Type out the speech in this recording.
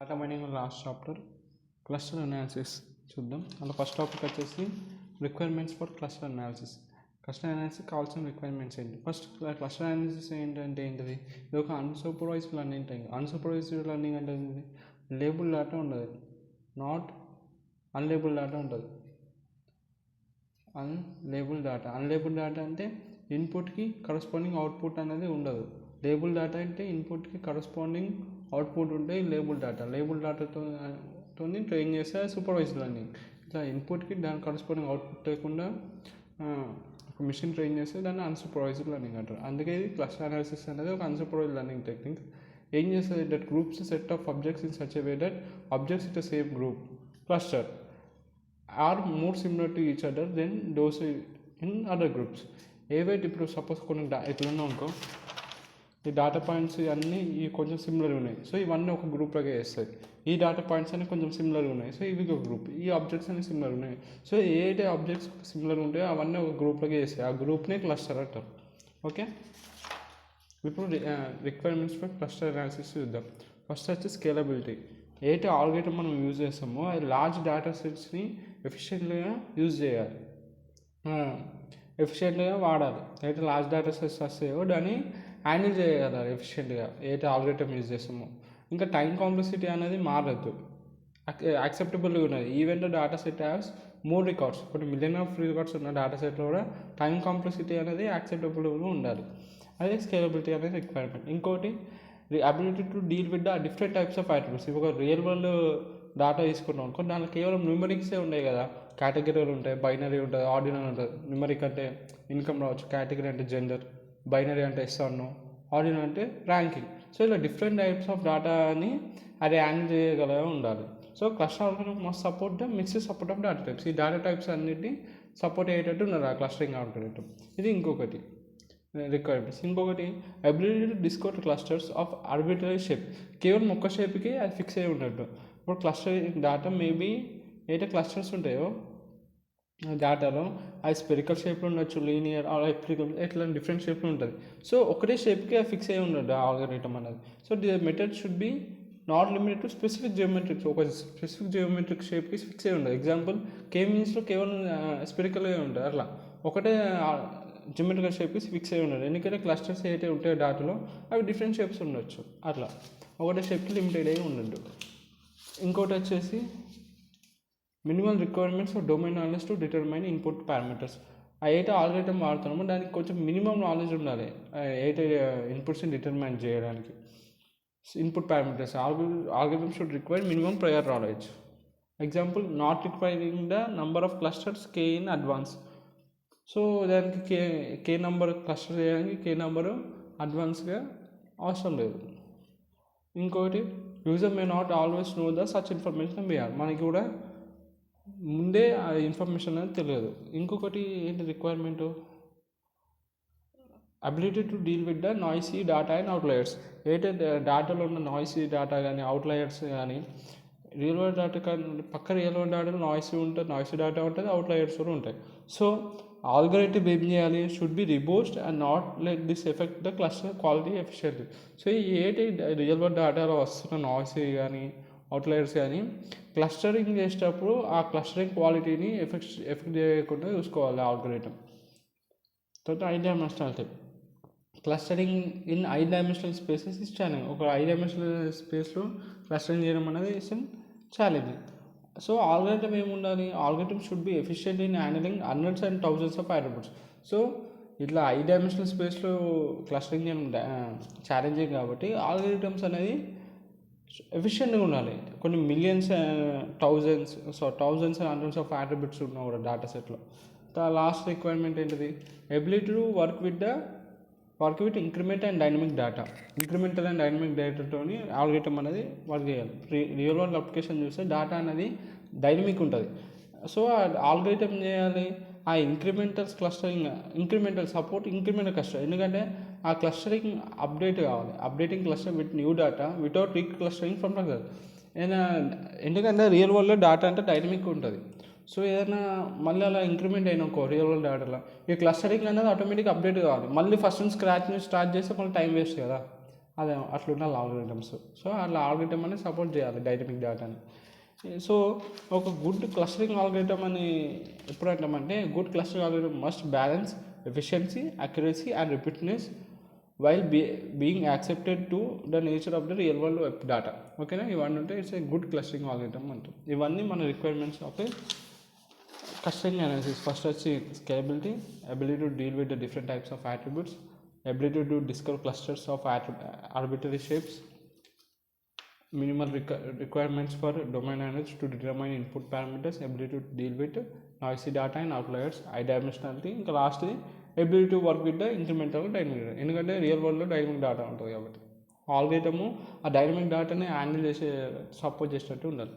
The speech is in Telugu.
Data mining last chapter cluster analysis చూద్దాం. అందులో ఫస్ట్ టాపిక్ వచ్చేసి requirements for cluster analysis. Cluster analysis కావాల్సిన రిక్వైర్మెంట్స్ ఏంటి? ఫస్ట్ క్లస్టర్ అనాలిసిస్ ఏంటంటే ఏంటిది? ఇది ఒక unsupervised learning time. Unsupervised learning అంటే ఏంటిది? లేబుల్ డేటా ఉండదు, నాట్ అన్లేబుల్ డేటా ఉంటుంది. అన్లేబుల్ డేటా అంటే ఇన్పుట్కి కరస్పాండింగ్ అవుట్పుట్ అనేది ఉండదు. లేబుల్ డేటా అంటే ఇన్పుట్కి కరస్పాండింగ్ అవుట్పుట్ ఉంటే లేబుల్ డేటాతో ట్రైన్ చేస్తే సూపర్వైజ్డ్ లర్నింగ్. ఇట్లా ఇన్పుట్కి దాని కరస్పాండింగ్ అవుట్పుట్ లేకుండా ఒక మిషన్ ట్రైన్ చేస్తే దాన్ని అన్సూపర్వైజ్డ్ లర్నింగ్ అంటారు. అందుకే ఇది క్లస్టర్ అనాలిసిస్ అనేది ఒక అన్సూపర్వైజ్డ్ లర్నింగ్ టెక్నిక్. ఏం చేస్తుంది? That groups set of objects in such a way that objects in the same group cluster are more similar to each other than those in other groups. ఏవైతే ఇప్పుడు సపోజ్ కొన్ని ఎట్లన్నా అనుకో, ఈ డేటా పాయింట్స్ అన్నీ కొంచెం సిమిలర్ ఉన్నాయి, సో ఇవన్నీ ఒక గ్రూప్లోకి వేస్తాయి. ఈ డేటా పాయింట్స్ అన్నీ కొంచెం సిమిలర్గా ఉన్నాయి, సో ఇవి ఒక గ్రూప్. ఈ ఆబ్జెక్ట్స్ అన్నీ సిమిలర్ ఉన్నాయి, సో ఏ ఆబ్జెక్ట్స్ సిమిలర్ ఉంటాయో అవన్నీ ఒక గ్రూప్లోకి వేస్తాయి. ఆ గ్రూప్నే క్లస్టర్ అంటారు. ఓకే, ఇప్పుడు రిక్వైర్మెంట్స్ ఫర్ క్లస్టర్ అనాలిసిస్ చూద్దాం. ఫస్ట్ వచ్చి స్కేలబిలిటీ. ఏదైతే ఆల్గోరిథం మనం యూజ్ చేస్తామో అది లార్జ్ డేటా సెట్స్ని ఎఫిషియెంట్గా యూజ్ చేయాలి, ఎఫిషియెంట్గా వాడాలి. అయితే లార్జ్ డేటా సెట్స్ వస్తాయో దాన్ని హ్యాండిల్ చేయగలరు ఎఫిషియెంట్గా ఏదైతే ఆల్గోరిథం యూజ్ చేస్తామో. ఇంకా టైం కాంప్లెక్సిటీ అనేది మారద్దు, యాక్సెప్టబుల్గా ఉన్నది. Even the data set haves more records. కొన్ని మిలియన్ ఆఫ్ రికార్డ్స్ ఉన్న డేటా సెట్లో కూడా టైం కాంప్లెక్సిటీ అనేది యాక్సెప్టబుల్గా ఉండాలి. అదే స్కేలబిలిటీ అనేది రిక్వైర్మెంట్. ఇంకోటి ability to deal with the different types of attributes. ఇప్పుడు ఒక రియల్ వరల్డ్ డేటా తీసుకున్నాం అనుకో, దాంట్లో కేవలం న్యూమరిక్సే ఉన్నాయి కదా. కేటగిరీలు ఉంటాయి, బైనరీ ఉంటుంది, ఆర్డినల్ ఉంటుంది. న్యూమరిక్ అంటే ఇన్కమ్ రావచ్చు, కేటగిరీ అంటే జెండర్, బైనరీ అంటే ఎస్ ఆర్ నో, ఆర్డినల్ అంటే ర్యాంకింగ్. సో ఇలా డిఫరెంట్ టైప్స్ ఆఫ్ డేటాని అది హ్యాండిల్ చేయగల ఉండాలి. So cluster algorithm must support the mixed support of data types. ఈ డేటా టైప్స్ అన్నిటిని సపోర్ట్ అయ్యేటట్టు ఉన్నారు ఆ క్లస్టరింగ్ ఆల్గోరిథం. ఇది ఇంకొకటి రిక్వైర్మెంట్స్. ఇంకొకటి ability to Discord clusters of arbitrary shape. కేవలం ఒక్క షేప్కి అది ఫిక్స్ అయ్యి ఉన్నట్టు. ఇప్పుడు క్లస్టర్ డేటా మేబీ ఏదైతే క్లస్టర్స్ ఉంటాయో డేటాలో అది స్పెరికల్ షేప్లో ఉండొచ్చు, లీనియర్ ఆర్ ఎప్లికల్, ఇట్లా డిఫరెంట్ షేప్లో ఉంటుంది. సో ఒకటే షేప్కి అది ఫిక్స్ అయ్యి ఉండదు ఆ ఆల్గోరిథం అనేది. So the method should be not limited to specific geometrics. ఒక స్పెసిఫిక్ జియోమెట్రిక్ షేప్కి ఫిక్స్ అయ్యి ఉండదు. ఎగ్జాంపుల్ మీన్స్లో కేవలం స్పెరికల్గా ఉంటుంది, అట్లా ఒకటే జియోమెట్రికల్ షేప్కి ఫిక్స్ అయ్యి ఉండదు. ఎందుకంటే క్లస్టర్స్ ఏదైతే ఉంటాయో డేటాలో అవి డిఫరెంట్ షేప్స్ ఉండొచ్చు, అట్లా ఒకటే షేప్కి లిమిటెడ్ అయ్యి ఉండదు. ఇంకోటి వచ్చేసి minimal requirements for domain knowledge to determine input parameters. అయితే ఆల్గోరిథం వాడుతున్నామో దానికి కొంచెం మినిమం నాలెడ్జ్ ఉండాలి అయితే ఇన్పుట్స్ని డిటర్మైన్ చేయడానికి. Input parameters algorithm should require minimum prior knowledge. Example, not requiring the number of clusters K in advance. So దానికి కే నెంబర్ క్లస్టర్ చేయడానికి కే నెంబరు అడ్వాన్స్గా అవసరం లేదు. ఇంకోటి, user may not always know the such information బిఆర్. మనకి కూడా ముందే ఆ ఇన్ఫర్మేషన్ అనేది తెలియదు. ఇంకొకటి ఏంటి requirement? Ability to deal with the noisy data and outliers. ఏదైతే డేటాలో ఉన్న నాయిసీ డేటా కానీ అవుట్లయర్స్ కానీ, రియల్ వరల్డ్ డేటా కానీ పక్క రియల్ వరల్డ్ డేటాలో నాయిసీ ఉంటుంది, నాయిసీ డేటా ఉంటుంది, అవుట్లయర్స్ కూడా ఉంటాయి. సో ఆల్గోరిథం ఏం చేయాలి? Should be robust and not let this affect the cluster quality efficiently. So ఏంటి రియల్ వరల్డ్ డేటాలో వస్తున్న నాయిసీ కానీ అవుట్లయర్స్ కానీ క్లస్టరింగ్ చేసేటప్పుడు ఆ క్లస్టరింగ్ క్వాలిటీని ఎఫెక్ట్ చేయకుండా చూసుకోవాలి ఆల్గోరిథం. తర్వాత I dimensionality. Clustering in I dimensional spaces is challenge. ఒక ఐ డైమెన్షనల్ స్పేస్లో క్లస్టరింగ్ చేయడం అనేది ఇస్ ఛాలెంజ్. సో ఆల్గోరిథం ఏముండాలి? Algorithm should be efficient in handling hundreds and thousands of attributes. So ఇట్లా ఐ డైమెన్షనల్ స్పేస్లో క్లస్టరింగ్ చేయడం ఛాలెంజింగ్ కాబట్టి ఆల్గోరిథమ్స్ అనేది ఎఫిషియెంట్గా ఉండాలి. కొన్ని millions thousands and hundreds of attributes ఉన్నా కూడా డేటా సెట్లో. లాస్ట్ రిక్వైర్మెంట్ ఏంటిది? Ability to work with increment and dynamic data. Incremental and dynamic డేటాతోని ఆల్గోరిథం అనేది వర్క్ చేయాలి. రియల్ వరల్డ్ అప్లికేషన్ చూస్తే డేటా అనేది డైనమిక్ ఉంటుంది. సో ఆల్గోరిథం చేయాలి ఆ ఇంక్రిమెంటల్ క్లస్టర్. ఎందుకంటే ఆ క్లస్టరింగ్ అప్డేట్ కావాలి, updating cluster with new data without reclustering from cluster. ఎందుకంటే రియల్ వరల్డ్లో డేటా అంటే డైనమిక్ ఉంటుంది. సో ఏదైనా మళ్ళీ అలా ఇంక్రిమెంట్ అయినాకో రియల్ వరల్డ్ డేటాలో ఈ క్లస్టరింగ్ అనేది ఆటోమేటిక్ అప్డేట్ కావాలి. మళ్ళీ ఫస్ట్ నుంచి స్క్రాచ్ నుంచి స్టార్ట్ చేస్తే మళ్ళీ టైం వేస్ట్ కదా. అదే అట్లా ఉండాలి ఆల్గరిథమ్స్. సో అట్లా ఆల్గరిథమ్ అనేది సపోర్ట్ చేయాలి డైనమిక్ డేటాని. సో ఒక గుడ్ క్లస్టరింగ్ ఆల్గరిథమ్ అని ఎప్పుడు అంటామంటే, good clustering algorithm must balance efficiency, accuracy and repeatness while being accepted to the nature of the real world data. ఓకేనా, ఇవన్నీ ఉంటే it's a good clustering algorithm అంటాం. ఇవన్నీ మన requirements of a clustering analysis. First వచ్చి scalability, ability to deal with the different types of attributes, ability to discover clusters of arbitrary shapes, minimal requirements for domain analysis to determine input parameters, ability to deal with noisy data and outliers, high dimensionality, ఇంకా లాస్ట్ది ability to work with the incremental dynamic data. ఎందుకంటే రియల్ వరల్డ్లో డైనమిక్ డేటా ఉంటుంది కాబట్టి ఆల్గరిథము ఆ డైనమిక్ డేటాని హ్యాండిల్ చేసే సపోర్ట్ చేసేటట్టు ఉండాలి.